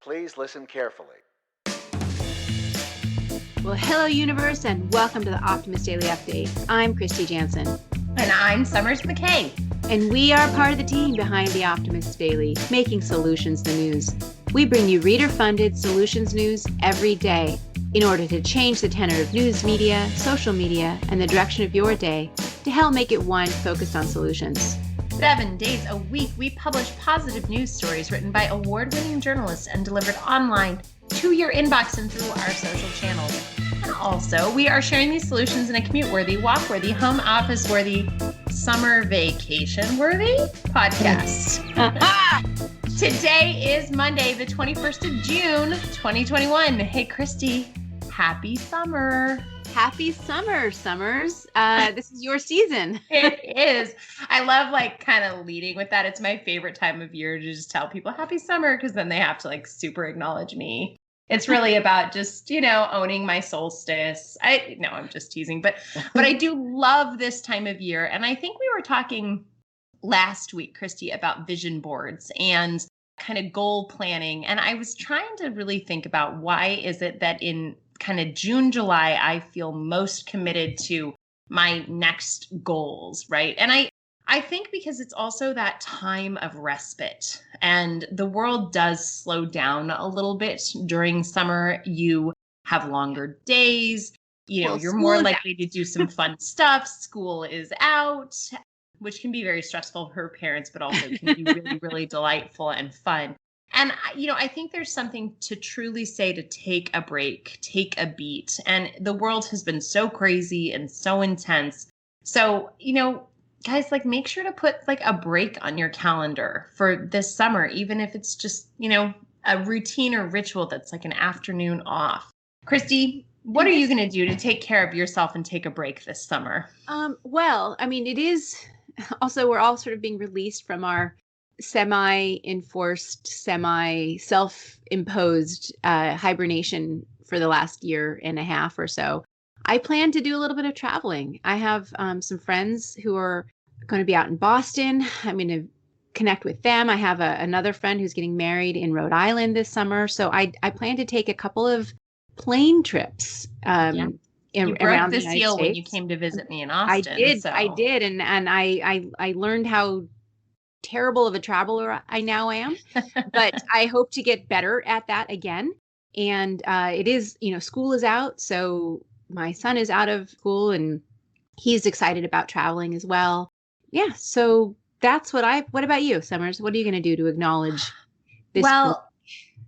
Please listen carefully. Well, hello, universe, and welcome to the Optimist Daily Update. I'm Christy Jansen. And I'm Summers McKay. And we are part of the team behind the Optimist Daily, making solutions the news. We bring you reader-funded solutions news every day in order to change the tenor of news media, social media, and the direction of your day to help make it one focused on solutions. 7 days a week, we publish positive news stories written by award-winning journalists and delivered online to your inbox and through our social channels. And also, we are sharing these solutions in a commute-worthy, walk-worthy, home office-worthy, summer vacation-worthy podcast. Today is Monday, the 21st of June, 2021. Hey, Christy, happy summer. Happy summer, Summers. This is your season. It is. I love kind of leading with that. It's my favorite time of year to just tell people happy summer because then they have to super acknowledge me. It's really about just, owning my solstice. I'm just teasing, but I do love this time of year. And I think we were talking last week, Christy, about vision boards and kind of goal planning. And I was trying to really think about why is it that in kind of June, July, I feel most committed to my next goals, right? And I think because it's also that time of respite and the world does slow down a little bit during summer. You have longer days, you're more likely to do some fun stuff. School is out, which can be very stressful for parents, but also can be really, really delightful and fun. And, I think there's something to truly say to take a break, take a beat. And the world has been so crazy and so intense. So, guys, make sure to put a break on your calendar for this summer, even if it's just, a routine or ritual that's an afternoon off. Christy, what are you going to do to take care of yourself and take a break this summer? It is also, we're all sort of being released from our semi-enforced, semi-self-imposed hibernation for the last year and a half or so. I plan to do a little bit of traveling. I have some friends who are going to be out in Boston. I'm going to connect with them. I have another friend who's getting married in Rhode Island this summer. So I plan to take a couple of plane trips you broke the seal when you came to visit me in Austin. I did. And I learned how terrible of a traveler I now am, but I hope to get better at that again. And it is, school is out. So my son is out of school and he's excited about traveling as well. Yeah. So that's what about you, Summers? What are you going to do to acknowledge this? Well,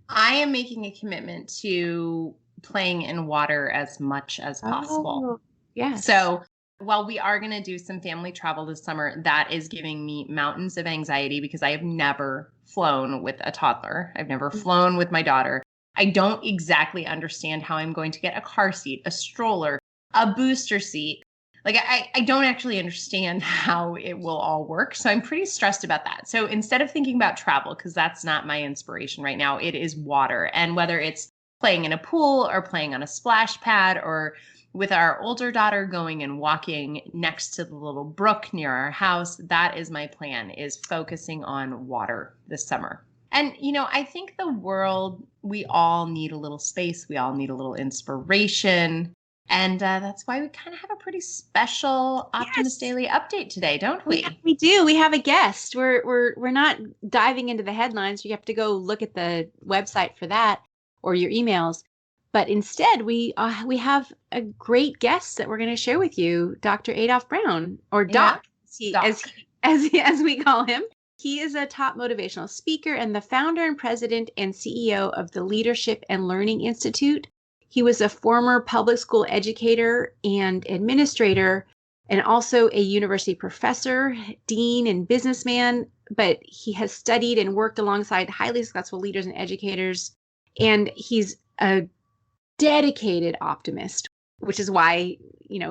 I am making a commitment to playing in water as much as possible. Yeah. So while we are going to do some family travel this summer, that is giving me mountains of anxiety because I have never flown with a toddler. I've never flown with my daughter. I don't exactly understand how I'm going to get a car seat, a stroller, a booster seat. I don't actually understand how it will all work. So I'm pretty stressed about that. So instead of thinking about travel, because that's not my inspiration right now, it is water. And whether it's playing in a pool or playing on a splash pad or with our older daughter going and walking next to the little brook near our house, that is my plan, is focusing on water this summer. And, I think the world, we all need a little space. We all need a little inspiration. And that's why we kind of have a pretty special Optimist Daily update today, don't we? We do. We have a guest. We're not diving into the headlines. You have to go look at the website for that or your emails. But instead, we have a great guest that we're going to share with you, Dr. Adolph Brown, or Doc, as we call him. He is a top motivational speaker and the founder and president and CEO of the Leadership and Learning Institute. He was a former public school educator and administrator, and also a university professor, dean, and businessman. But he has studied and worked alongside highly successful leaders and educators, and he's a dedicated optimist, which is why,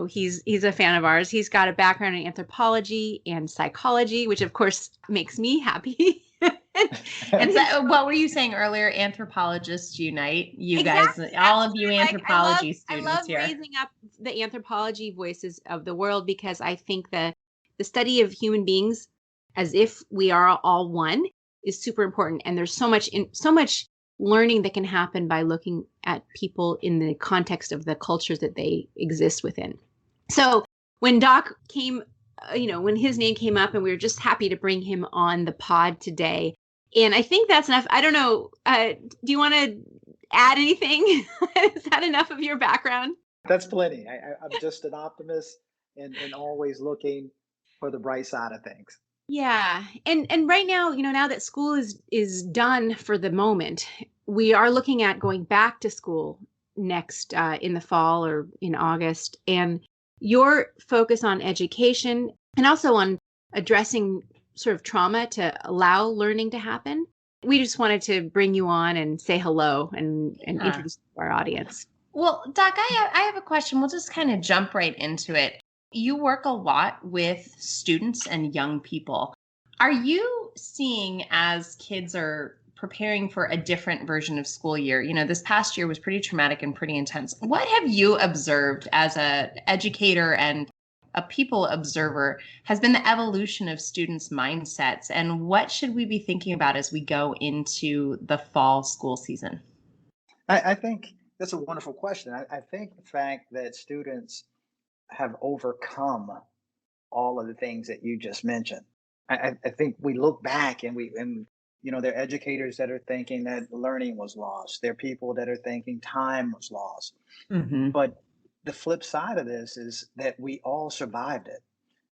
he's a fan of ours. He's got a background in anthropology and psychology, which of course makes me happy. What were you saying earlier? Anthropologists unite. You guys, all of you anthropology students here. I love raising up the anthropology voices of the world because I think the study of human beings as if we are all one is super important. And there's so much learning that can happen by looking at people in the context of the cultures that they exist within. So when Doc came, when his name came up, and we were just happy to bring him on the pod today. And I think that's enough. I don't know. Do you want to add anything? Is that enough of your background? That's plenty. I'm just an optimist and always looking for the bright side of things. Yeah. And right now, now that school is done for the moment, we are looking at going back to school next in the fall or in August. And your focus on education and also on addressing sort of trauma to allow learning to happen. We just wanted to bring you on and say hello and introduce you to our audience. Well, Doc, I have a question. We'll just kind of jump right into it. You work a lot with students and young people. Are you seeing, as kids are preparing for a different version of school year, this past year was pretty traumatic and pretty intense. What have you observed as an educator and a people observer has been the evolution of students' mindsets, and what should we be thinking about as we go into the fall school season? I think that's a wonderful question. I think the fact that students have overcome all of the things that you just mentioned. I think we look back and there are educators that are thinking that learning was lost. There are people that are thinking time was lost. Mm-hmm. But the flip side of this is that we all survived it.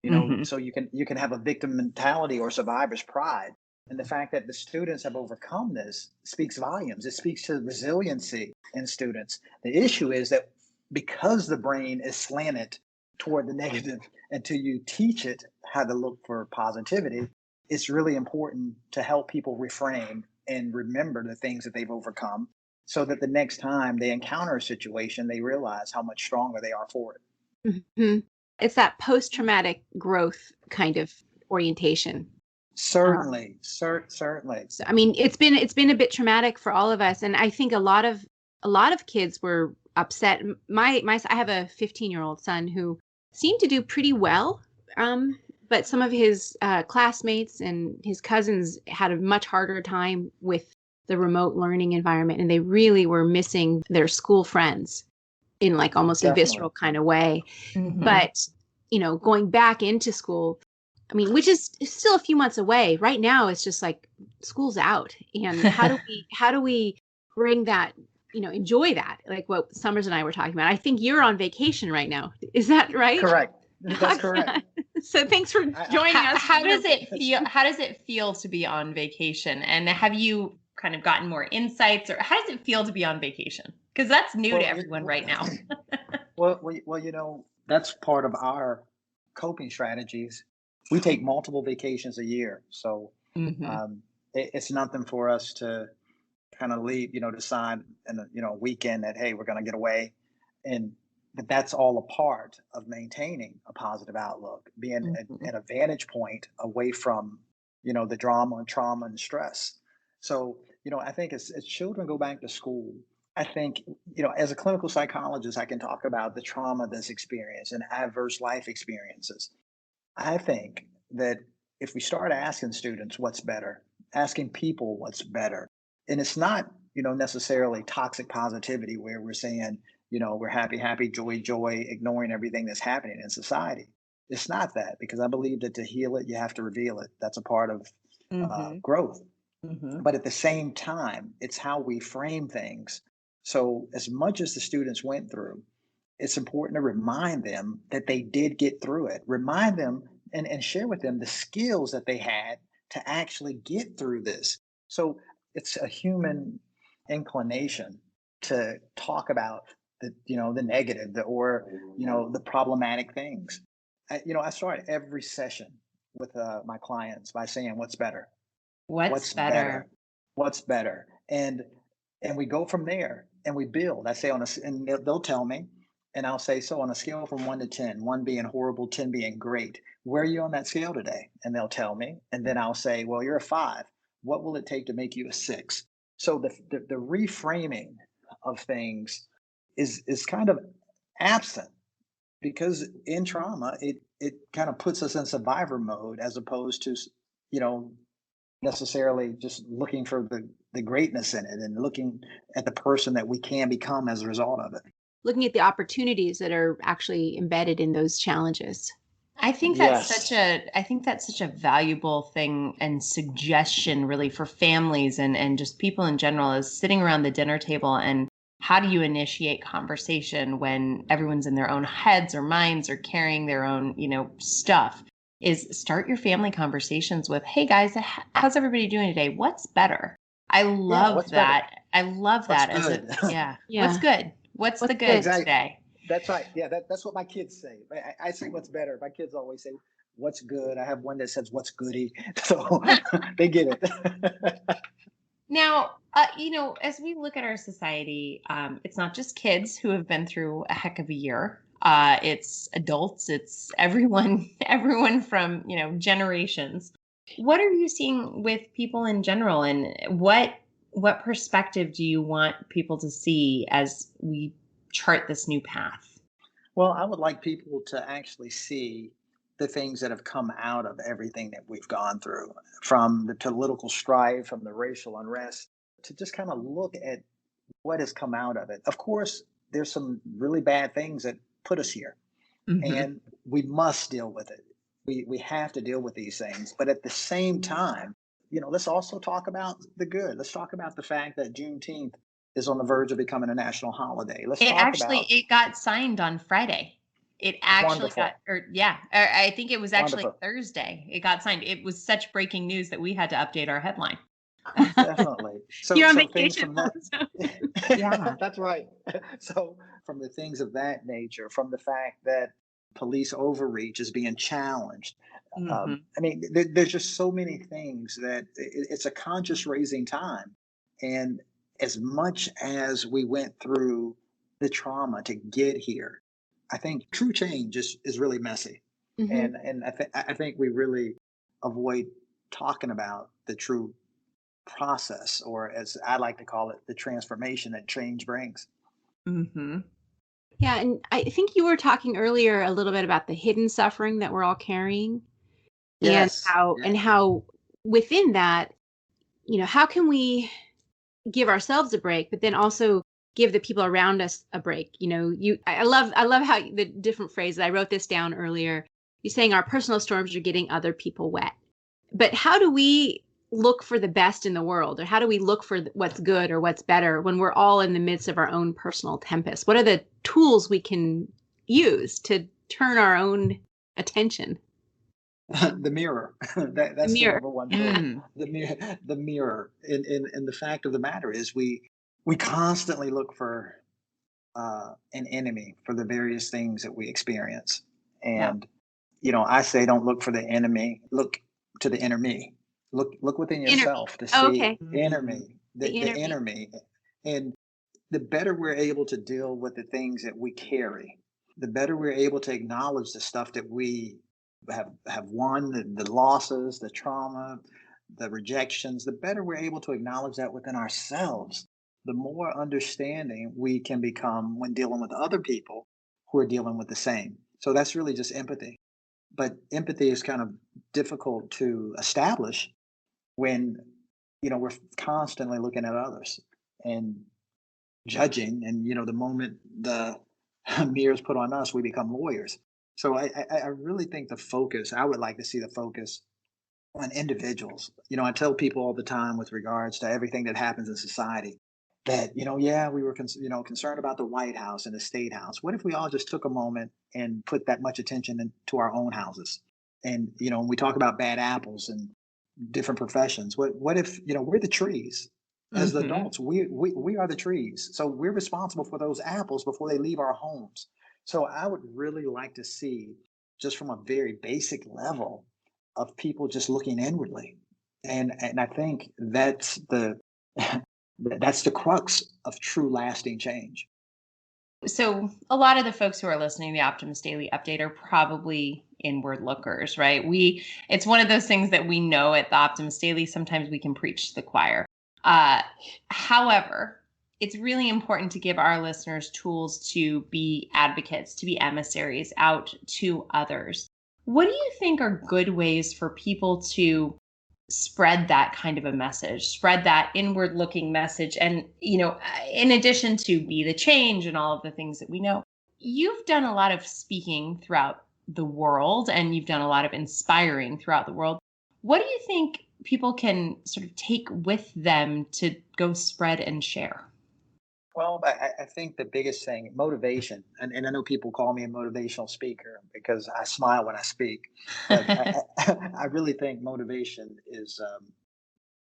Mm-hmm. So you can have a victim mentality or survivor's pride. And the fact that the students have overcome this speaks volumes. It speaks to resiliency in students. The issue is that because the brain is slanted toward the negative until you teach it how to look for positivity, it's really important to help people reframe and remember the things that they've overcome so that the next time they encounter a situation, they realize how much stronger they are for it. Mm-hmm. It's that post-traumatic growth kind of orientation. Certainly, certainly. So, I mean, it's been a bit traumatic for all of us, and I think a lot of kids were upset. I have a 15-year-old son who seemed to do pretty well, but some of his classmates and his cousins had a much harder time with the remote learning environment, and they really were missing their school friends in like almost a visceral kind of way. Mm-hmm. But going back into school, I mean, which is still a few months away. Right now, it's just like school's out, and how do we bring that, enjoy that, like what Summers and I were talking about. I think you're on vacation right now. Is that right? Correct. That's correct. So thanks for joining us. How does it feel? How does it feel to be on vacation? And have you kind of gotten more insights, or how does it feel to be on vacation? Because that's new to everyone right now. Well, that's part of our coping strategies. We take multiple vacations a year, so it's nothing for us to kind of leave, decide in a weekend that, hey, we're going to get away, but that's all a part of maintaining a positive outlook, being at a vantage point away from, the drama and trauma and stress. So, I think as children go back to school, I think, as a clinical psychologist, I can talk about the trauma that's experienced and adverse life experiences. I think that if we start asking students what's better, asking people what's better, and it's not, necessarily toxic positivity where we're saying, we're happy, happy, joy, joy, ignoring everything that's happening in society. It's not that, because I believe that to heal it, you have to reveal it. That's a part of growth. Mm-hmm. But at the same time, it's how we frame things. So as much as the students went through, it's important to remind them that they did get through it. Remind them and share with them the skills that they had to actually get through this. So it's a human inclination to talk about the negative, the problematic things. I start every session with my clients by saying, "What's better? What's better? What's better?" And we go from there and we build. I say and they'll tell me, and I'll say, so on a scale from 1 to 10, 1 being horrible, 10 being great, where are you on that scale today? And they'll tell me, and then I'll say, well, you're a 5. What will it take to make you a 6? So the reframing of things is kind of absent, because in trauma, it kind of puts us in survivor mode as opposed to, necessarily just looking for the greatness in it and looking at the person that we can become as a result of it. Looking at the opportunities that are actually embedded in those challenges. Yes. I think that's such a valuable thing and suggestion really for families and just people in general is sitting around the dinner table and how do you initiate conversation when everyone's in their own heads or minds or carrying their own, stuff is start your family conversations with, hey guys, how's everybody doing today? What's better? I Yeah. love What's better? that. I love What's that as a, good? yeah. What's Yeah. good? What's the What's good good? Exactly. today? That's right. Yeah, that's what my kids say. I say what's better. My kids always say what's good. I have one that says what's goody. So they get it. Now, as we look at our society, it's not just kids who have been through a heck of a year. It's adults. It's everyone, everyone from generations. What are you seeing with people in general, and what perspective do you want people to see as we chart this new path? Well, I would like people to actually see the things that have come out of everything that we've gone through, from the political strife, from the racial unrest, to just kind of look at what has come out of it. Of course, there's some really bad things that put us here, Hmm. and we must deal with it. We have to deal with these things, but at the same time, let's also talk about the good. Let's talk about the fact that Juneteenth is on the verge of becoming a national holiday. Let's talk about It got signed on Friday. It actually got, wonderful, or yeah, I think it was actually wonderful. Thursday. It got signed. It was such breaking news that we had to update our headline. Definitely. So You're on so things vacation from that also. Yeah. that's right. So from the things of that nature, from the fact that police overreach is being challenged. Hmm. I mean, there's just so many things that it's a conscious raising time. And as much as we went through the trauma to get here, I think true change is really messy. Hmm. And I think we really avoid talking about the true process, or as I like to call it, the transformation that change brings. Hmm. Yeah, and I think you were talking earlier a little bit about the hidden suffering that we're all carrying, and Yes. how Yeah. and how within that, how can we give ourselves a break, but then also give the people around us a break. I love how the different phrases. I wrote this down earlier. You're saying our personal storms are getting other people wet. But how do we look for the best in the world, or how do we look for what's good or what's better when we're all in the midst of our own personal tempest? What are the tools we can use to turn our own attention? The mirror. The That's the mirror. number one tool. Mm. The mirror. And the fact of the matter is, we constantly look for an enemy for the various things that we experience. Yeah. And I say, don't look for the enemy. Look to the inner me. Look within Inner me. yourself to Oh, see okay. inner Mhm. me, The the inner me. inner me. And the better we're able to deal with the things that we carry, the better we're able to acknowledge the stuff that we have won, the losses, the trauma, the rejections, the better we're able to acknowledge that within ourselves, the more understanding we can become when dealing with other people who are dealing with the same. So that's really just empathy. But empathy is kind of difficult to establish when we're constantly looking at others and judging, and the moment the mirrors put on us, we become lawyers. So I really think the focus, I would like to see the focus on individuals. I tell people all the time with regards to everything that happens in society that, yeah, we were concerned about the White House and the State House. What if we all just took a moment and put that much attention into our own houses? And when we talk about bad apples and different professions, what if we're the trees? As the Hmm. adults, we are the trees, so we're responsible for those apples before they leave our homes. So I would really like to see, just from a very basic level, of people just looking inwardly. And I think that's the that's the crux of true lasting change. So a lot of the folks who are listening to the Optimist Daily Update are probably inward lookers, right? It's one of those things that we know at the Optimist Daily. Sometimes we can preach to the choir. Uh, However, it's really important to give our listeners tools to be advocates, to be emissaries out to others. What do you think are good ways for people to spread that kind of a message, spread that inward looking message. And, in addition to be the change and all of the things that we know, you've done a lot of speaking throughout the world, and you've done a lot of inspiring throughout the world. What do you think people can sort of take with them to go spread and share? Well, I think the biggest thing, motivation, and I know people call me a motivational speaker because I smile when I speak, but I really think motivation is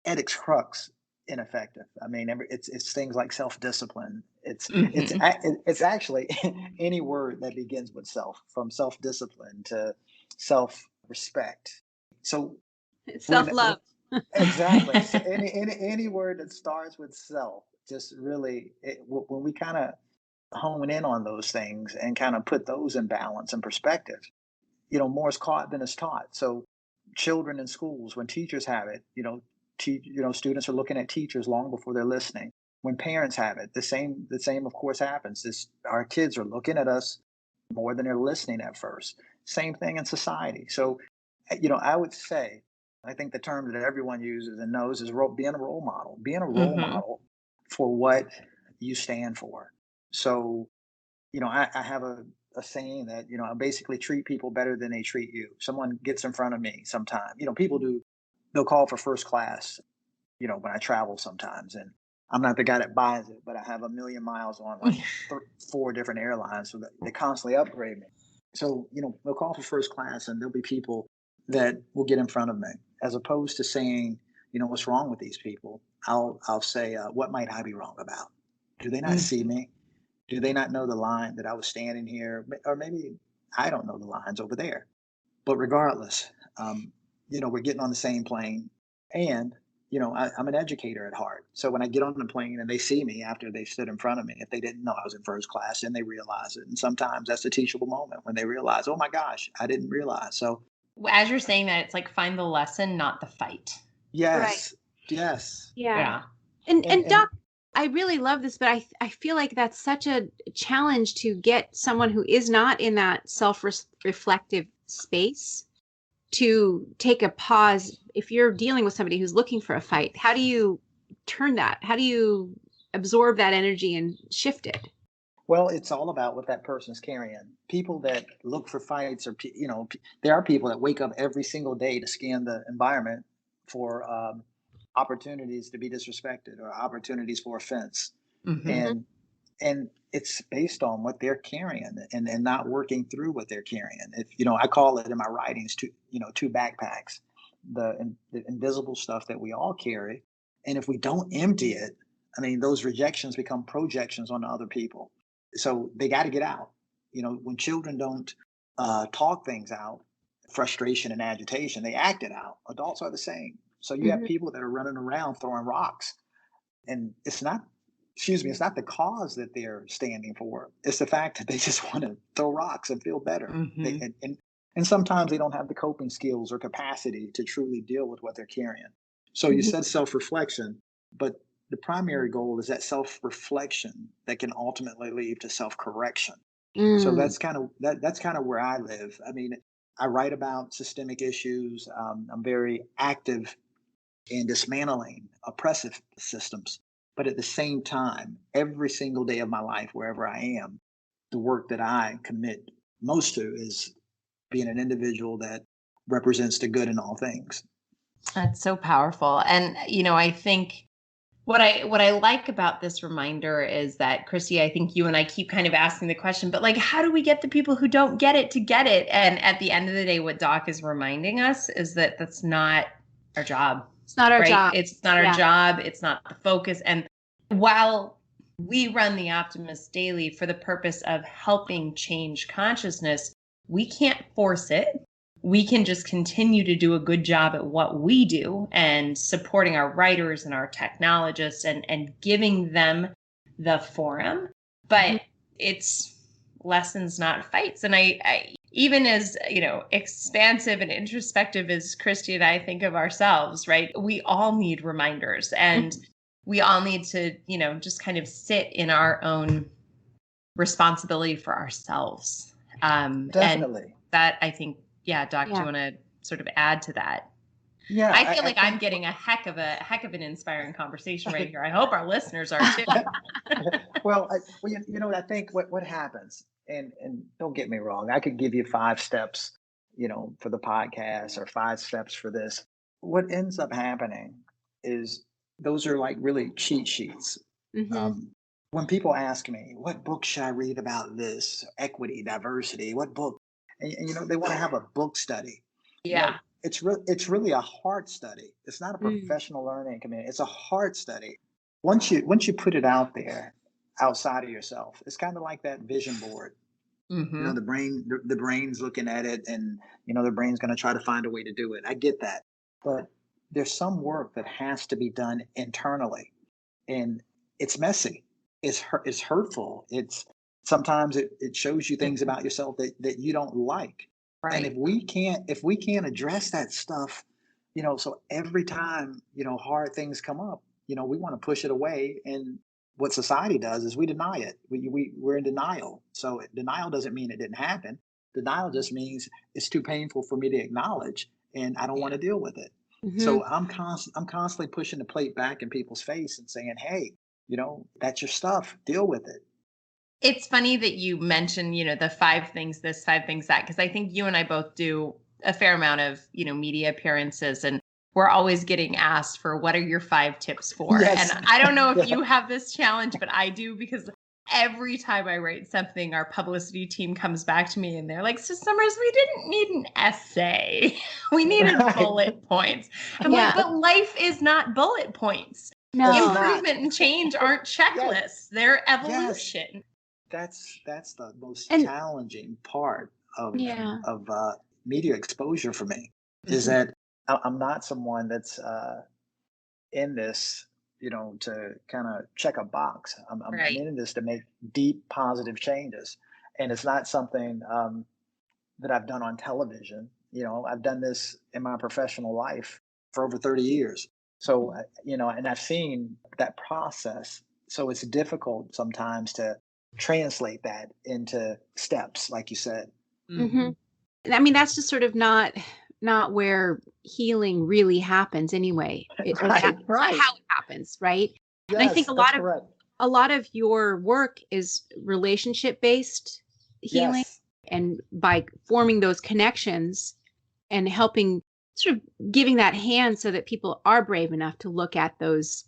at its crux ineffective. I mean, it's things like self-discipline. Hmm. It's actually any word that begins with self, from self-discipline to self-respect. So when Self-love. exactly. So any word that starts with self, just really when we kind of hone in on those things and kind of put those in balance and perspective, more is caught than is taught. So children in schools, when teachers have it, students are looking at teachers long before they're listening. When parents have it, the same of course happens. This Our kids are looking at us more than they're listening at first. Same thing in society. So I would say, I think the term that everyone uses and knows is being a role model, Hmm. for what you stand for. So, I have a saying that, I basically treat people better than they treat you. Someone gets in front of me sometime, people they'll call for first class, when I travel sometimes. And I'm not the guy that buys it, but I have a million miles on like four different airlines. So that they constantly upgrade me. So, they'll call for first class and there'll be people that will get in front of me, as opposed to saying, what's wrong with these people? I'll say, what might I be wrong about? Do they not see me? Do they not know the line that I was standing here? Or maybe I don't know the lines over there. But regardless, um, we're getting on the same plane. And, I'm an educator at heart. So when I get on the plane and they see me after they stood in front of me, if they didn't know I was in first class, then they realize it. And sometimes that's a teachable moment when they realize, oh my gosh, I didn't realize. So, As you're saying that, it's like find the lesson, not the fight. Right. yes, yes. Yeah. Yeah. And And Doc, I really love this, but I feel like that's such a challenge to get someone who is not in that self-reflective space to take a pause. If you're dealing with somebody who's looking for a fight, how do you turn that? How do you absorb that energy and shift it? Well, it's all about what that person's carrying. People that look for fights, or there are people that wake up every single day to scan the environment for opportunities to be disrespected or opportunities for offense, Hmm. Mhm. and it's based on what they're carrying, and not working through what they're carrying. If I call it in my writings two backpacks, the invisible stuff that we all carry, and if we don't empty it, I mean, those rejections become projections onto other people. So they got to get out. When children don't talk things out, frustration and agitation, they act it out. Adults are the same. So you have Mhm. people that are running around throwing rocks, and it's not the cause that they're standing for. It's the fact that they just want to throw rocks and feel better. They, Hmm. and sometimes they don't have the coping skills or capacity to truly deal with what they're carrying. So you Mhm. said self-reflection, but the primary goal is that self-reflection that can ultimately lead to self-correction. So Mm. that's kind of where I live. I mean, I write about systemic issues. I'm very active in dismantling oppressive systems. But at the same time, every single day of my life, wherever I am, the work that I commit most to is being an individual that represents the good in all things. That's so powerful. And I think what I like about this reminder is that, Christy, I think you and I keep kind of asking the question, but like, how do we get the people who don't get it to get it? And at the end of the day, what Doc is reminding us is that that's not our job, It's not our right? job. It's not our Yeah. job. It's not the focus. And while we run the Optimist Daily for the purpose of helping change consciousness, we can't force it. We can just continue to do a good job at what we do and supporting our writers and our technologists and giving them the forum. Mhm. But it's lessons, not fights. And I even as expansive and introspective as Christy and I think of ourselves, right? We all need reminders, and Mhm. we all need to just kind of sit in our own responsibility for ourselves. And Definitely. that, I think, yeah, Doc, do Yeah. you want to sort of add to that? Yeah, I feel like I'm think getting a heck of an inspiring conversation right here. I hope our listeners are too. well, I think what happens, and don't get me wrong, I could give you 5 steps, for the podcast or 5 steps for this. What ends up happening is those are like really cheat sheets. Hmm. Um, when people ask me, what book should I read about this equity, diversity, what book, and they want to have a book study. You Yeah. know, it's really a heart study. It's not a Mm. professional learning community. It's a heart study. Once you put it out there, outside of yourself, it's kind of like that vision board. Mm-hmm. The brain's looking at it, and the brain's going to try to find a way to do it. I get that, but there's some work that has to be done internally, and it's messy. It's hurtful. It's sometimes it shows you things about yourself that you don't like. And Right. if we can't address that stuff, so every time, hard things come up, we want to push it away. And what society does is we deny it. We're in denial. So denial doesn't mean it didn't happen. Denial just means it's too painful for me to acknowledge, and I don't want Yeah. to deal with it. Hmm. So I'm constantly pushing the plate back in people's face and saying, hey, that's your stuff. Deal with it. It's funny that you mentioned, the 5 things this, 5 things that, because I think you and I both do a fair amount of, media appearances, and we're always getting asked for what are your 5 tips for? And Yes. I don't know if Yeah. you have this challenge, but I do, because every time I write something, our publicity team comes back to me and they're like, so Summers, we didn't need an essay. We needed Right. bullet points. I'm Yeah. like, but life is not bullet points. It's No. not. Improvement and change aren't Yes. checklists, they're Yes. evolution. That's the most And challenging part of yeah. of media exposure for me, is Mhm. that I'm not someone that's in this, to kind of check a box. I'm Right. in this to make deep positive changes, and it's not something that I've done on television. I've done this in my professional life for over 30 years. So, and I've seen that process. So it's difficult sometimes to translate that into steps, like you said. Hmm. Mhm. I mean, that's just sort of not where healing really happens anyway, or Right, that's not right. how it happens, right? And I think Yes, that's correct. a lot of your work is relationship based healing, Yes. and by forming those connections and helping, sort of giving that hand so that people are brave enough to look at those,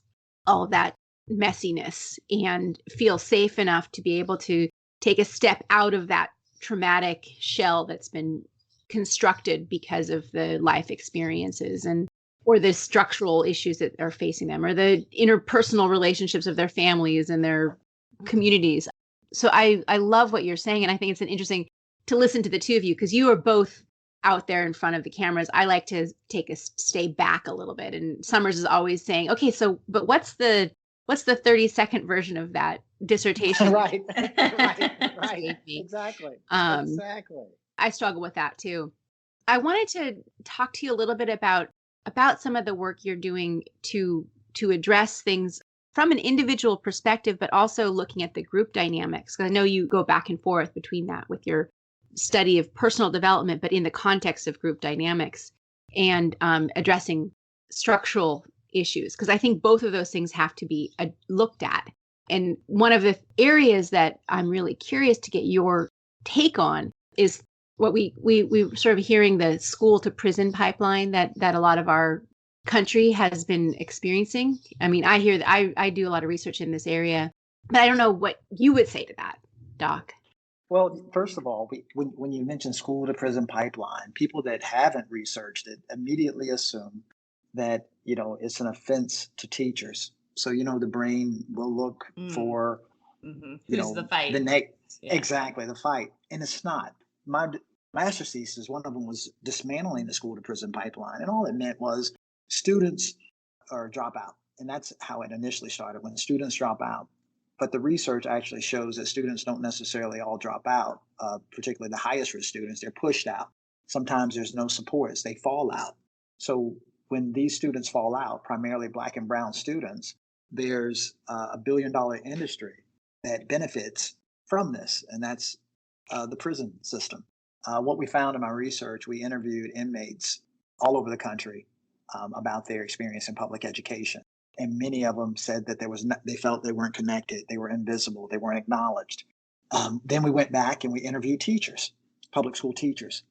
all of that messiness, and feel safe enough to be able to take a step out of that traumatic shell that's been constructed because of the life experiences, and or the structural issues that are facing them, or the interpersonal relationships of their families and their communities. So I love what you're saying, and I think it's an interesting to listen to the two of you, because you are both out there in front of the cameras. I like to stay back a little bit, and Summers is always saying, okay, so but what's the 30-second version of that dissertation Right. Right. you Right. gave me? Exactly. um Exactly. I struggle with that too. I wanted to talk to you a little bit about some of the work you're doing to address things from an individual perspective, but also looking at the group dynamics. 'Cause I know you go back and forth between that with your study of personal development, but in the context of group dynamics, and addressing structural issues. Because I think both of those things have to be looked at. And one of the areas that I'm really curious to get your take on is what we sort of hearing, the school to prison pipeline that a lot of our country has been experiencing. I mean, I hear that I do a lot of research in this area, but I don't know what you would say to that, Doc. Well, first of all, when you mention school to prison pipeline, people that haven't researched it immediately assume that, it's an offense to teachers. So, the brain will look Mm. for, Mhm. Who's the the fight? next, Yeah. exactly, the fight. And it's not. My master's thesis, one of them was dismantling the school to prison pipeline. And all it meant was students or drop out. And that's how it initially started, when students drop out. But the research actually shows that students don't necessarily all drop out, particularly the highest risk students. They're pushed out. Sometimes there's no supports, they fall out. So when these students fall out, primarily Black and Brown students, there's $1 billion industry that benefits from this, and that's the prison system. What we found in my research, we interviewed inmates all over the country, about their experience in public education. And many of them said that they felt they weren't connected, they were invisible, they weren't acknowledged. Then we went back and we interviewed teachers, public school teachers.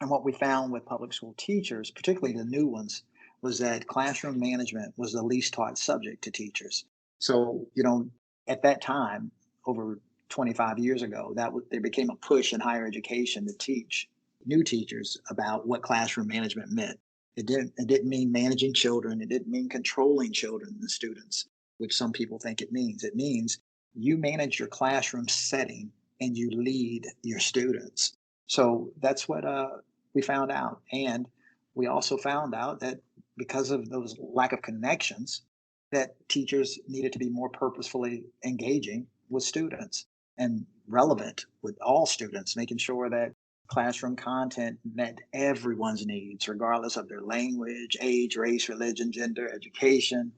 And what we found with public school teachers, particularly the new ones, was that classroom management was the least taught subject to teachers. So, at that time, over 25 years ago, there became a push in higher education to teach new teachers about what classroom management meant. It didn't mean managing children. It didn't mean controlling children and students, which some people think it means. It means you manage your classroom setting and you lead your students. So that's what we found out. And we also found out that because of those lack of connections, that teachers needed to be more purposefully engaging with students and relevant with all students, making sure that classroom content met everyone's needs, regardless of their language, age, race, religion, gender, education,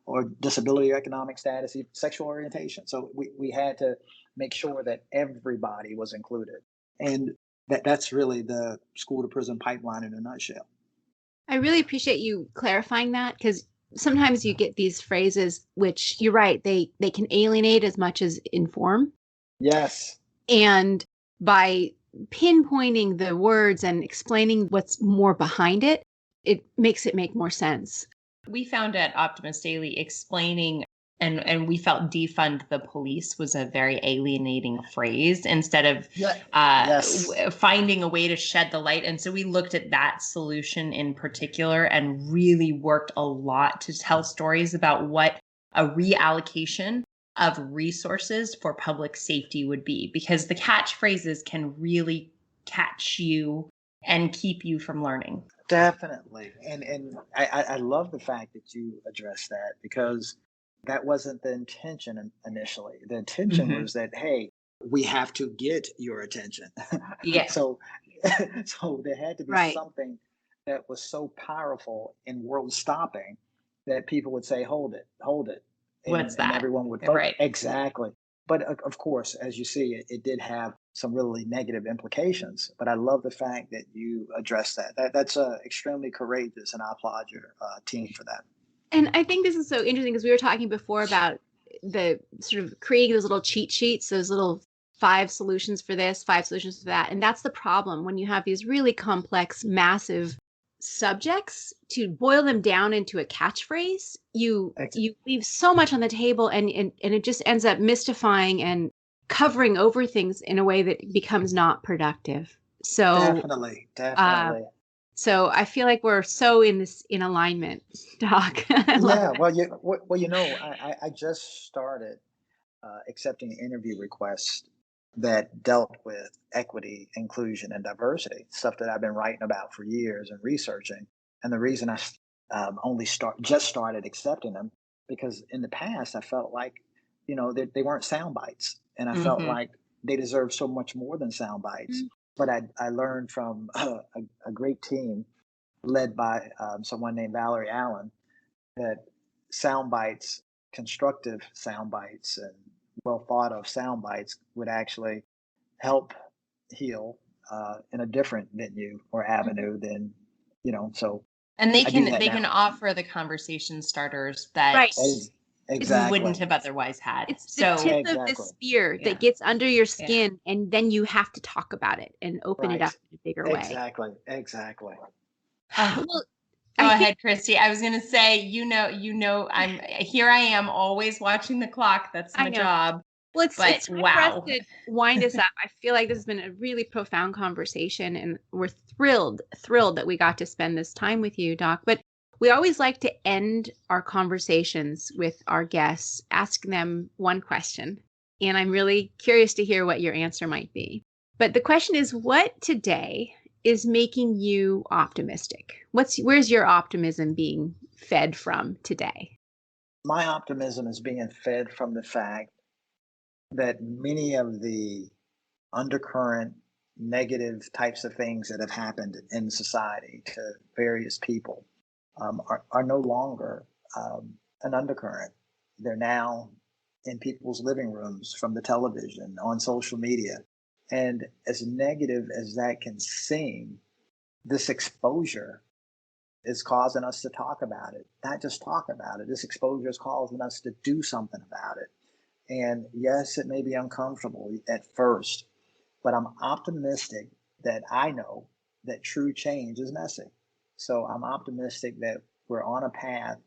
or disability or economic status, sexual orientation. So we had to make sure that everybody was included. And that's really the school to prison pipeline in a nutshell. I really appreciate you clarifying that, because sometimes you get these phrases, which you're right, they can alienate as much as inform. Yes. And by pinpointing the words and explaining what's more behind it, it makes it make more sense. We found at Optimist Daily explaining and we felt defund the police was a very alienating phrase instead of Yes. finding a way to shed the light. And so we looked at that solution in particular and really worked a lot to tell stories about what a reallocation of resources for public safety would be, because the catchphrases can really catch you and keep you from learning. Definitely. And I love the fact that you addressed that, because that wasn't the intention initially. The intention was that, hey, we have to get your attention. Yeah. So there had to be Right. something that was so powerful and world stopping that people would say, hold it. What's that? And everyone would Right. Exactly. But of course, as you see, it did have some really negative implications. But I love the fact that you addressed that. That's extremely courageous, and I applaud your team for that. And I think this is so interesting because we were talking before about the sort of creating those little cheat sheets, those little 5 solutions for this, 5 solutions for that. And that's the problem when you have these really complex, massive subjects. To boil them down into a catchphrase, you leave so much on the table, and it just ends up mystifying and covering over things in a way that becomes not productive. So Definitely. So I feel like we're so in alignment, Doc. I love Yeah. that. I just started accepting interview requests that dealt with equity, inclusion, and diversity, stuff that I've been writing about for years and researching. And the reason I just started accepting them, because in the past I felt like, they weren't sound bites, and I felt like they deserved so much more than sound bites. But I learned from a great team led by someone named Valerie Allen that sound bites, constructive sound bites, and well thought of sound bites would actually help heal in a different venue or avenue than, so. And they I do can that can now. offer the conversation starters that Right. we Exactly. wouldn't have otherwise had. It's the tip of the Exactly. spear Yeah. that gets under your skin, and then you have to talk about it and open it Right. up in a bigger way. Exactly. Well, Go I think ahead, Christy. I was going to say, I'm here. I am always watching the clock. That's I my know. job. Well, it's But time wow. for us to wind us up. I feel like this has been a really profound conversation, and we're thrilled that we got to spend this time with you, Doc. But we always like to end our conversations with our guests, asking them one question. And I'm really curious to hear what your answer might be. But the question is, what today is making you optimistic? Where's your optimism being fed from today? My optimism is being fed from the fact that many of the undercurrent negative types of things that have happened in society to various people are no longer an undercurrent. They're now in people's living rooms, from the television, on social media. And as negative as that can seem, this exposure is causing us to talk about it, not just talk about it. This exposure is causing us to do something about it. And yes, it may be uncomfortable at first, but I'm optimistic that I know that true change is messy. So I'm optimistic that we're on a path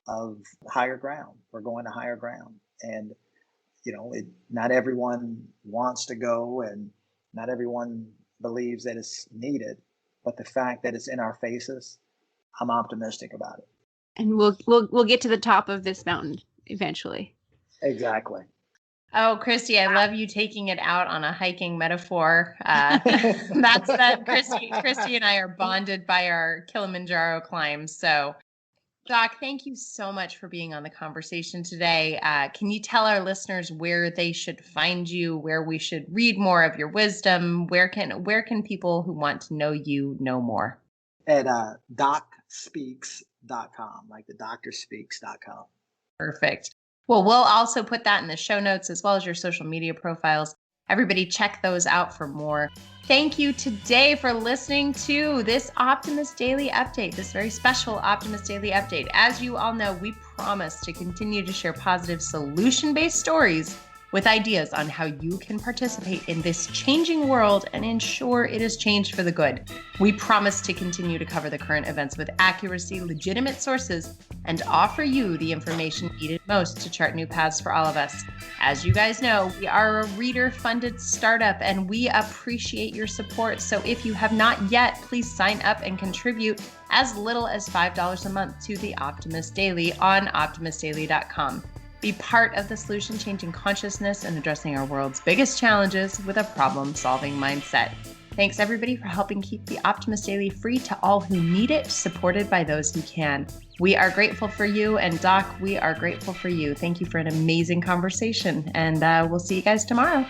of higher ground. We're going to higher ground. And, not everyone wants to go and not everyone believes that it's needed, but the fact that it's in our faces, I'm optimistic about it. And we'll get to the top of this mountain eventually. Exactly. Oh, Christy, I love you taking it out on a hiking metaphor. That's that. Christy and I are bonded by our Kilimanjaro climbs. So, Doc, thank you so much for being on the conversation today. Can you tell our listeners where they should find you, where we should read more of your wisdom? Where can people who want to know you know more? At docspeaks.com, like the doctorspeaks.com. Perfect. Well, we'll also put that in the show notes as well as your social media profiles. Everybody check those out for more. Thank you today for listening to this Optimist Daily Update, this very special Optimist Daily Update. As you all know, we promise to continue to share positive solution-based stories with ideas on how you can participate in this changing world and ensure it is changed for the good. We promise to continue to cover the current events with accuracy, legitimate sources, and offer you the information needed most to chart new paths for all of us. As you guys know, we are a reader-funded startup and we appreciate your support. So if you have not yet, please sign up and contribute as little as $5 a month to the Optimist Daily on optimistdaily.com. Be part of the solution-changing consciousness and addressing our world's biggest challenges with a problem-solving mindset. Thanks everybody for helping keep the Optimist Daily free to all who need it, supported by those who can. We are grateful for you, and Doc, we are grateful for you. Thank you for an amazing conversation, and we'll see you guys tomorrow.